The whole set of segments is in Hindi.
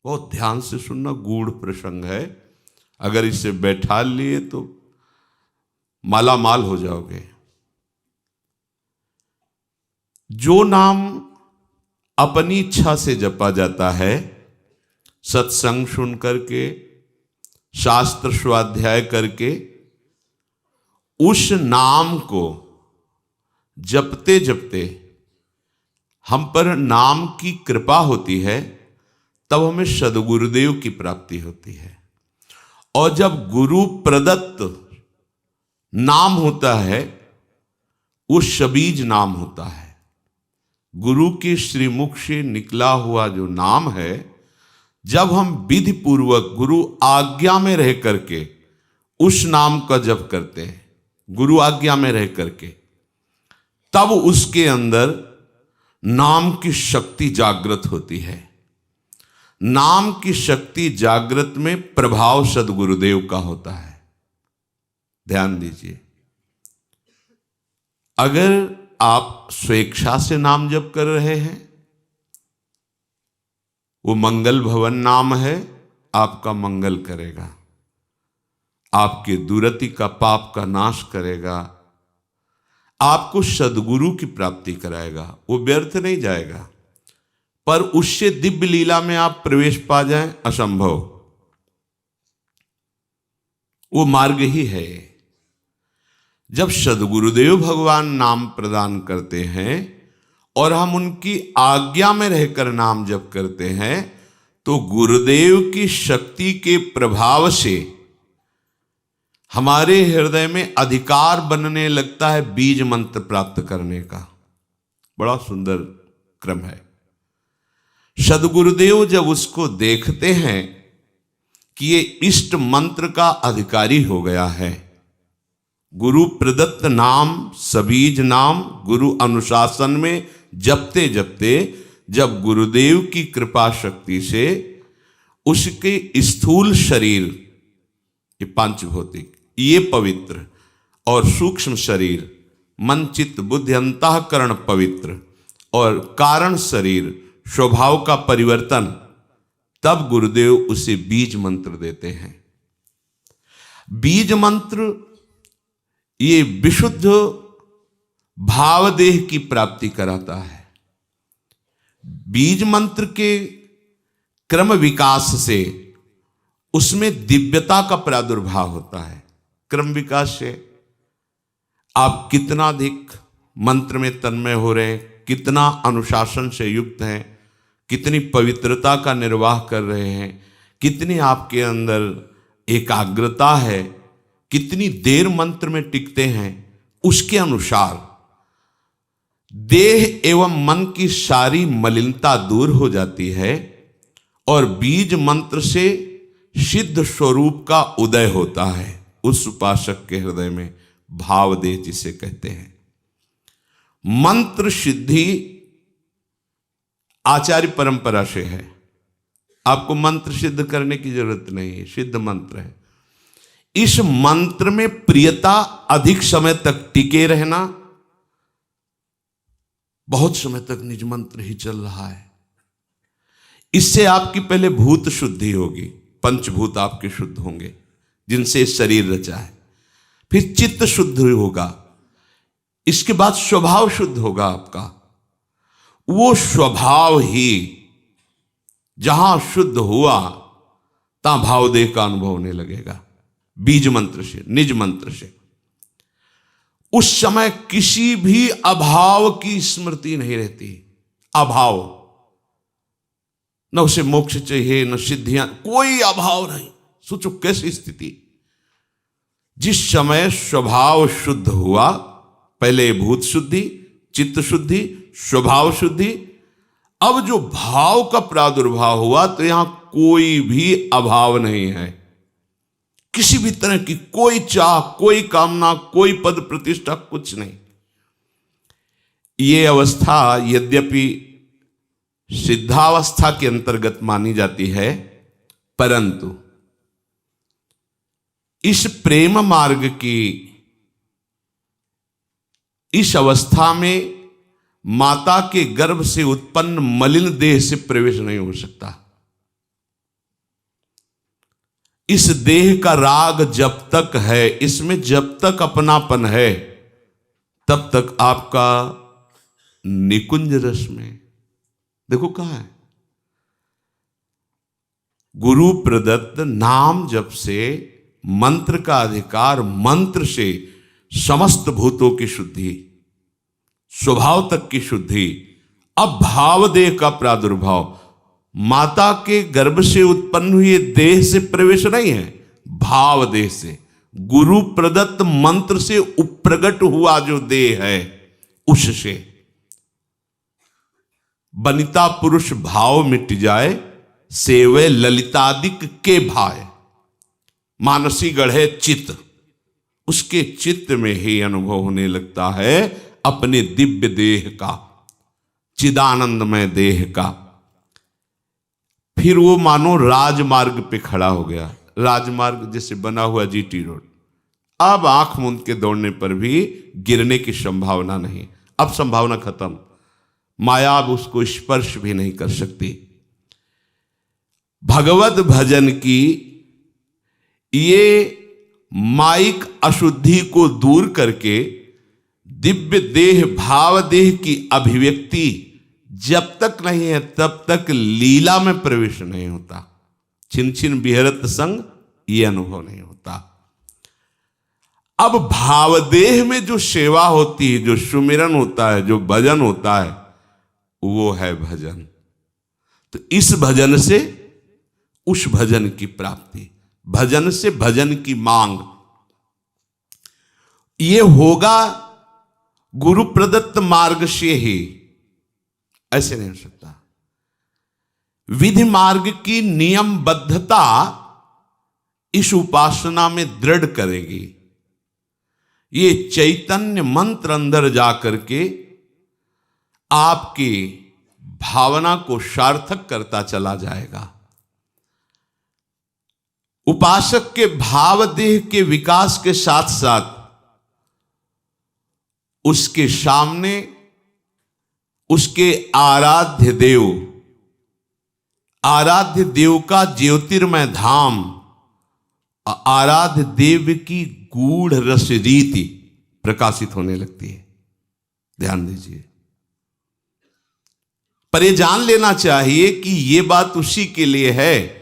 बहुत ध्यान से सुनना, गूढ़ प्रसंग है। अगर इसे बैठा लिए तो माला माल हो जाओगे। जो नाम अपनी इच्छा से जपा जाता है, सत्संग सुन करके, शास्त्र स्वाध्याय करके, उस नाम को जपते जपते हम पर नाम की कृपा होती है, तब हमें सद्गुरुदेव की प्राप्ति होती है। और जब गुरु प्रदत्त नाम होता है, वो शबीज नाम होता है। गुरु के श्रीमुख से निकला हुआ जो नाम है, जब हम विधि पूर्वक गुरु आज्ञा में रह करके उस नाम का जप करते हैं, गुरु आज्ञा में रह करके, तब उसके अंदर नाम की शक्ति जागृत होती है। नाम की शक्ति जागृत में प्रभाव सद्गुरुदेव का होता है। ध्यान दीजिए, अगर आप स्वेच्छा से नाम जप कर रहे हैं, वो मंगल भवन नाम है, आपका मंगल करेगा, आपके दुरति का, पाप का नाश करेगा, आपको सद्गुरु की प्राप्ति कराएगा। वो व्यर्थ नहीं जाएगा, पर उससे दिव्य लीला में आप प्रवेश पा जाएं, असंभव। वो मार्ग ही है। जब सद्गुरुदेव भगवान नाम प्रदान करते हैं और हम उनकी आज्ञा में रहकर नाम जप करते हैं, तो गुरुदेव की शक्ति के प्रभाव से हमारे हृदय में अधिकार बनने लगता है बीज मंत्र प्राप्त करने का। बड़ा सुंदर क्रम है। सद्गुरुदेव जब उसको देखते हैं कि ये इष्ट मंत्र का अधिकारी हो गया है, गुरु प्रदत्त नाम, सबीज नाम, गुरु अनुशासन में जपते जपते जब गुरुदेव की कृपा शक्ति से उसके स्थूल शरीर, ये पांचभौतिक, ये पवित्र, और सूक्ष्म शरीर, मन चित्त बुद्धि अंतःकरण पवित्र, और कारण शरीर स्वभाव का परिवर्तन, तब गुरुदेव उसे बीज मंत्र देते हैं। बीज मंत्र ये विशुद्ध भावदेह की प्राप्ति कराता है। बीज मंत्र के क्रम विकास से उसमें दिव्यता का प्रादुर्भाव होता है। क्रम विकास से आप कितना अधिक मंत्र में तन्मय हो रहे हैं, कितना अनुशासन से युक्त हैं, कितनी पवित्रता का निर्वाह कर रहे हैं, कितनी आपके अंदर एकाग्रता है, कितनी देर मंत्र में टिकते हैं, उसके अनुसार देह एवं मन की सारी मलिनता दूर हो जाती है और बीज मंत्र से सिद्ध स्वरूप का उदय होता है उस उपासक के हृदय में। भावदेह जिसे कहते हैं। मंत्र सिद्धि आचार्य परंपरा से है। आपको मंत्र सिद्ध करने की जरूरत नहीं है, सिद्ध मंत्र है। इस मंत्र में प्रियता, अधिक समय तक टिके रहना, बहुत समय तक निज मंत्र ही चल रहा है, इससे आपकी पहले भूत शुद्धि होगी, पंचभूत आपके शुद्ध होंगे जिनसे शरीर रचा है, फिर चित्त शुद्ध होगा, इसके बाद स्वभाव शुद्ध होगा आपका। वो स्वभाव ही जहां शुद्ध हुआ तहां भावदेह का अनुभव होने लगेगा। बीज मंत्र से, निज मंत्र से उस समय किसी भी अभाव की स्मृति नहीं रहती। अभाव, न उसे मोक्ष चाहिए, न सिद्धियां, कोई अभाव नहीं। सोचो कैसी स्थिति। जिस समय स्वभाव शुद्ध हुआ, पहले भूत शुद्धि, चित्त शुद्धि, स्वभाव शुद्धि, अब जो भाव का प्रादुर्भाव हुआ तो यहां कोई भी अभाव नहीं है। किसी भी तरह की कोई चाह, कोई कामना, कोई पद प्रतिष्ठा, कुछ नहीं। ये अवस्था यद्यपि सिद्धावस्था के अंतर्गत मानी जाती है, परंतु इस प्रेम मार्ग की इस अवस्था में माता के गर्भ से उत्पन्न मलिन देह से प्रवेश नहीं हो सकता। इस देह का राग जब तक है, इसमें जब तक अपनापन है, तब तक आपका निकुंज रस में, देखो कहाँ है, गुरु प्रदत्त नाम जप से, मंत्र का अधिकार, मंत्र से समस्त भूतों की शुद्धि, स्वभाव तक की शुद्धि। अब भाव देह का प्रादुर्भाव, माता के गर्भ से उत्पन्न हुए देह से प्रवेश नहीं है, भाव देह से, गुरु प्रदत्त मंत्र से उप्रगट हुआ जो देह है उससे। बनिता पुरुष भाव मिट जाए, सेवे ललितादिक के भाय, मानसी गढ़े चित्त, उसके चित्त में ही अनुभव होने लगता है अपने दिव्य देह का, चिदानंदमय देह का। फिर वो मानो राजमार्ग पे खड़ा हो गया, राजमार्ग जैसे बना हुआ जीटी रोड, अब आंख मूंद के दौड़ने पर भी गिरने की संभावना नहीं, अब संभावना खत्म, माया अब उसको स्पर्श भी नहीं कर सकती। भगवत भजन की ये माइक अशुद्धि को दूर करके दिव्य देह भाव देह की अभिव्यक्ति जब तक नहीं है तब तक लीला में प्रवेश नहीं होता, छिन छिन बिहरत संग ये अनुभव नहीं होता। अब भावदेह में जो सेवा होती है, जो सुमिरन होता है, जो भजन होता है, वो है भजन। तो इस भजन से उस भजन की प्राप्ति, भजन से भजन की मांग, ये होगा गुरु प्रदत्त मार्ग से ही, ऐसे नहीं हो सकता। विधि मार्ग की नियमबद्धता इस उपासना में दृढ़ करेगी। ये चैतन्य मंत्र अंदर जाकर के आपकी भावना को सार्थक करता चला जाएगा। उपासक के भाव देह के विकास के साथ साथ उसके सामने उसके आराध्य देव का ज्योतिर्मय धाम, आराध्य देव की गूढ़ रस रीति प्रकाशित होने लगती है। ध्यान दीजिए, पर ये जान लेना चाहिए कि ये बात उसी के लिए है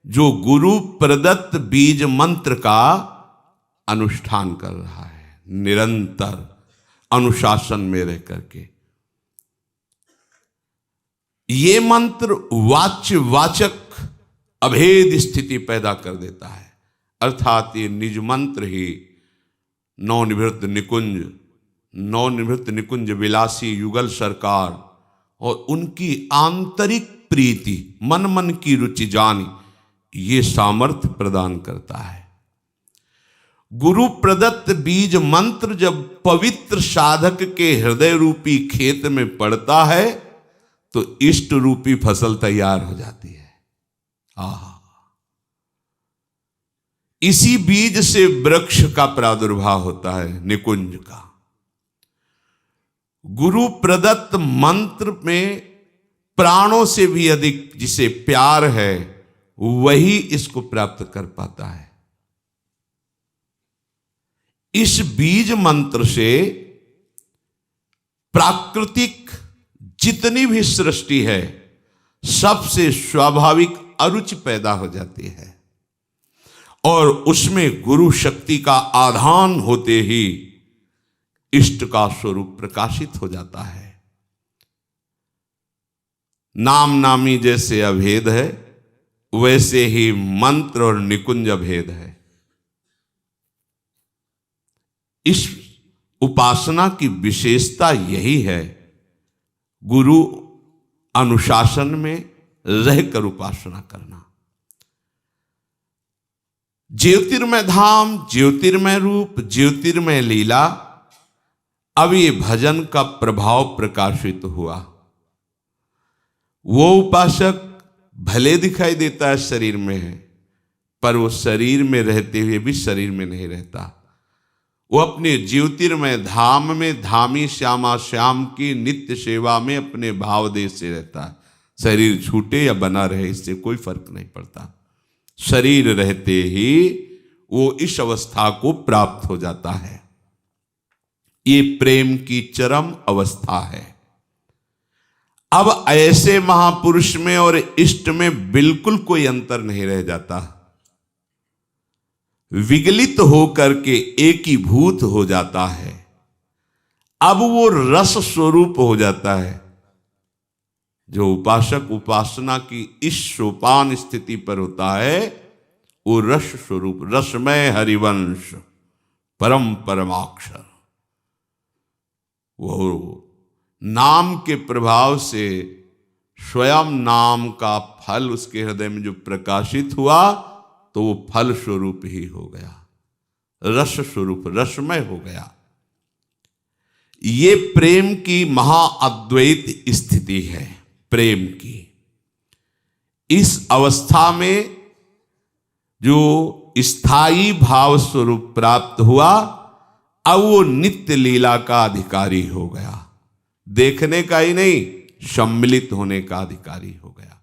जो गुरु प्रदत्त बीज मंत्र का अनुष्ठान कर रहा है, निरंतर अनुशासन में रह करके। ये मंत्र वाच्य वाचक अभेद स्थिति पैदा कर देता है, अर्थात ये निज मंत्र ही नवनिवृत्त निकुंज विलासी युगल सरकार और उनकी आंतरिक प्रीति, मन मन की रुचि जानी, ये सामर्थ्य प्रदान करता है। गुरु प्रदत्त बीज मंत्र जब पवित्र साधक के हृदय रूपी खेत में पड़ता है तो इष्ट रूपी फसल तैयार हो जाती है। इसी बीज से वृक्ष का प्रादुर्भाव होता है, निकुंज का। गुरु प्रदत्त मंत्र में प्राणों से भी अधिक जिसे प्यार है वही इसको प्राप्त कर पाता है। इस बीज मंत्र से प्राकृतिक जितनी भी सृष्टि है सबसे स्वाभाविक अरुचि पैदा हो जाती है और उसमें गुरु शक्ति का आधान होते ही इष्ट का स्वरूप प्रकाशित हो जाता है। नाम नामी जैसे अभेद है वैसे ही मंत्र और निकुंज अभेद है। इस उपासना की विशेषता यही है, गुरु अनुशासन में रहकर उपासना करना। ज्योतिर्मय धाम, ज्योतिर्मय रूप, ज्योतिर्मय लीला, अब ये भजन का प्रभाव प्रकाशित हुआ। वो उपासक भले दिखाई देता है शरीर में है, पर वो शरीर में रहते हुए भी शरीर में नहीं रहता। वो अपने ज्योतिर्मय धाम में धामी श्यामा श्याम की नित्य सेवा में अपने भाव देश से रहता है। शरीर छूटे या बना रहे इससे कोई फर्क नहीं पड़ता। शरीर रहते ही वो इस अवस्था को प्राप्त हो जाता है। ये प्रेम की चरम अवस्था है। अब ऐसे महापुरुष में और इष्ट में बिल्कुल कोई अंतर नहीं रह जाता। विगलित होकर के एकीभूत हो जाता है। अब वो रस स्वरूप हो जाता है। जो उपासक उपासना की इस सोपान स्थिति पर होता है वो रस स्वरूप, रसमय हरिवंश, परम परमाक्षर, वो नाम के प्रभाव से स्वयं नाम का फल उसके हृदय में जो प्रकाशित हुआ तो वो फल स्वरूप ही हो गया, रस स्वरूप, रसमय हो गया। ये प्रेम की महाअद्वैत स्थिति है। प्रेम की इस अवस्था में जो स्थायी भाव स्वरूप प्राप्त हुआ, अब वो नित्य लीला का अधिकारी हो गया। देखने का ही नहीं, सम्मिलित होने का अधिकारी हो गया।